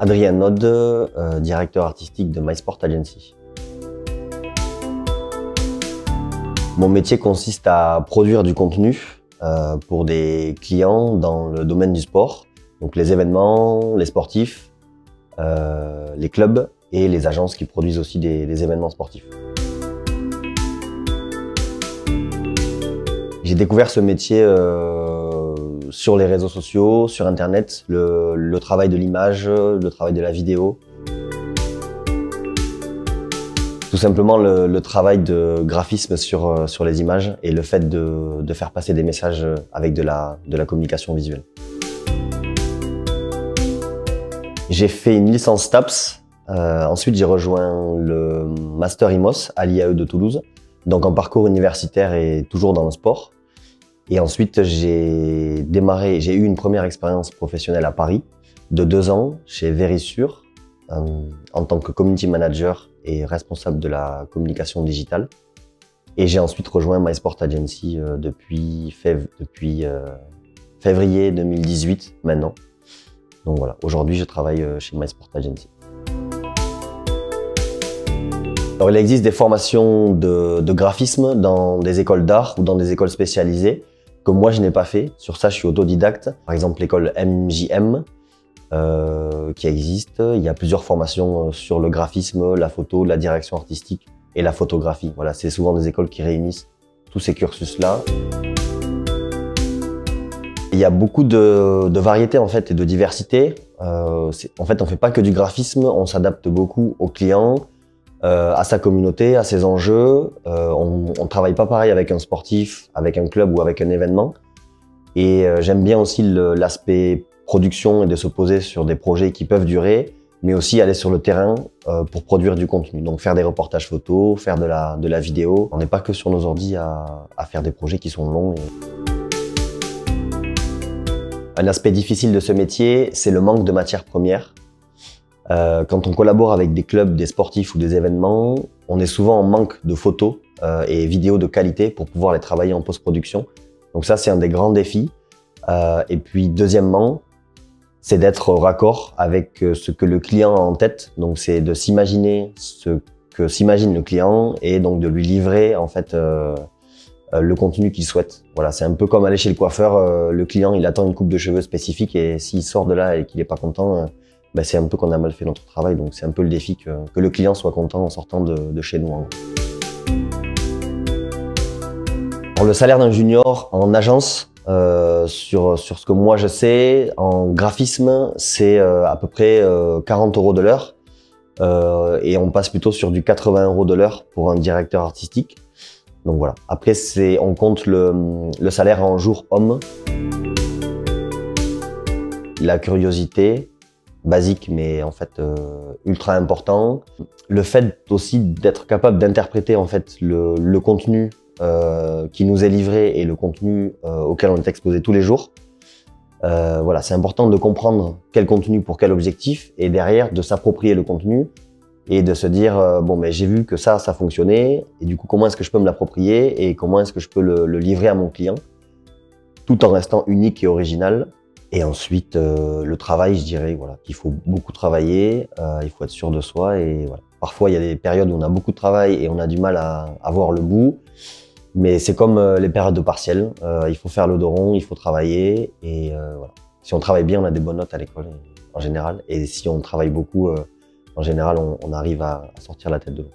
Adrien Node, directeur artistique de MySport Agency. Mon métier consiste à produire du contenu pour des clients dans le domaine du sport, donc les événements, les sportifs, les clubs et les agences qui produisent aussi des événements sportifs. J'ai découvert ce métier sur les réseaux sociaux, sur Internet, le travail de l'image, le travail de la vidéo. Tout simplement le travail de graphisme sur les images et le fait de faire passer des messages avec de la communication visuelle. J'ai fait une licence STAPS, ensuite j'ai rejoint le Master IMOS à l'IAE de Toulouse, donc en parcours universitaire et toujours dans le sport. Et ensuite j'ai eu une première expérience professionnelle à Paris de 2 ans chez Verisure en tant que community manager et responsable de la communication digitale. Et j'ai ensuite rejoint MySport Agency depuis février 2018 maintenant. Donc voilà, aujourd'hui je travaille chez MySport Agency. Alors, il existe des formations de graphisme dans des écoles d'art ou dans des écoles spécialisées que moi je n'ai pas fait. Sur ça je suis autodidacte. Par exemple l'école MJM qui existe. Il y a plusieurs formations sur le graphisme, la photo, la direction artistique et la photographie. Voilà, c'est souvent des écoles qui réunissent tous ces cursus-là. Il y a beaucoup de variétés en fait et de diversité. En fait, on fait pas que du graphisme, on s'adapte beaucoup aux clients, à sa communauté, à ses enjeux. On travaille pas pareil avec un sportif, avec un club ou avec un événement. Et j'aime bien aussi l'aspect production et de se poser sur des projets qui peuvent durer, mais aussi aller sur le terrain pour produire du contenu. Donc faire des reportages photos, faire de la vidéo. On n'est pas que sur nos ordis à faire des projets qui sont longs. Un aspect difficile de ce métier, c'est le manque de matières premières. Quand on collabore avec des clubs, des sportifs ou des événements, on est souvent en manque de photos et vidéos de qualité pour pouvoir les travailler en post-production. Donc ça, c'est un des grands défis. Et puis deuxièmement, c'est d'être raccord avec ce que le client a en tête. Donc c'est de s'imaginer ce que s'imagine le client et donc de lui livrer en fait le contenu qu'il souhaite. Voilà, c'est un peu comme aller chez le coiffeur. Le client, il attend une coupe de cheveux spécifique et s'il sort de là et qu'il n'est pas content, ben c'est un peu qu'on a mal fait notre travail. Donc c'est un peu le défi que le client soit content en sortant de chez nous. Alors, le salaire d'un junior en agence, sur ce que moi je sais, en graphisme, c'est à peu près 40 € de l'heure. Et on passe plutôt sur du 80 € de l'heure pour un directeur artistique. Donc voilà. Après, on compte le salaire en jour homme. La curiosité, basique mais en fait ultra important. Le fait aussi d'être capable d'interpréter en fait le contenu qui nous est livré et le contenu auquel on est exposé tous les jours. Voilà, c'est important de comprendre quel contenu pour quel objectif et derrière de s'approprier le contenu et de se dire bon mais j'ai vu que ça fonctionnait et du coup comment est-ce que je peux me l'approprier et comment est-ce que je peux le livrer à mon client tout en restant unique et original. Et ensuite le travail, je dirais voilà, qu'il faut beaucoup travailler, il faut être sûr de soi et voilà. Parfois il y a des périodes où on a beaucoup de travail et on a du mal à voir le bout. Mais c'est comme les périodes de partiel, il faut faire le dos rond, il faut travailler et voilà. Si on travaille bien, on a des bonnes notes à l'école en général et si on travaille beaucoup, en général, on arrive à sortir la tête de l'eau.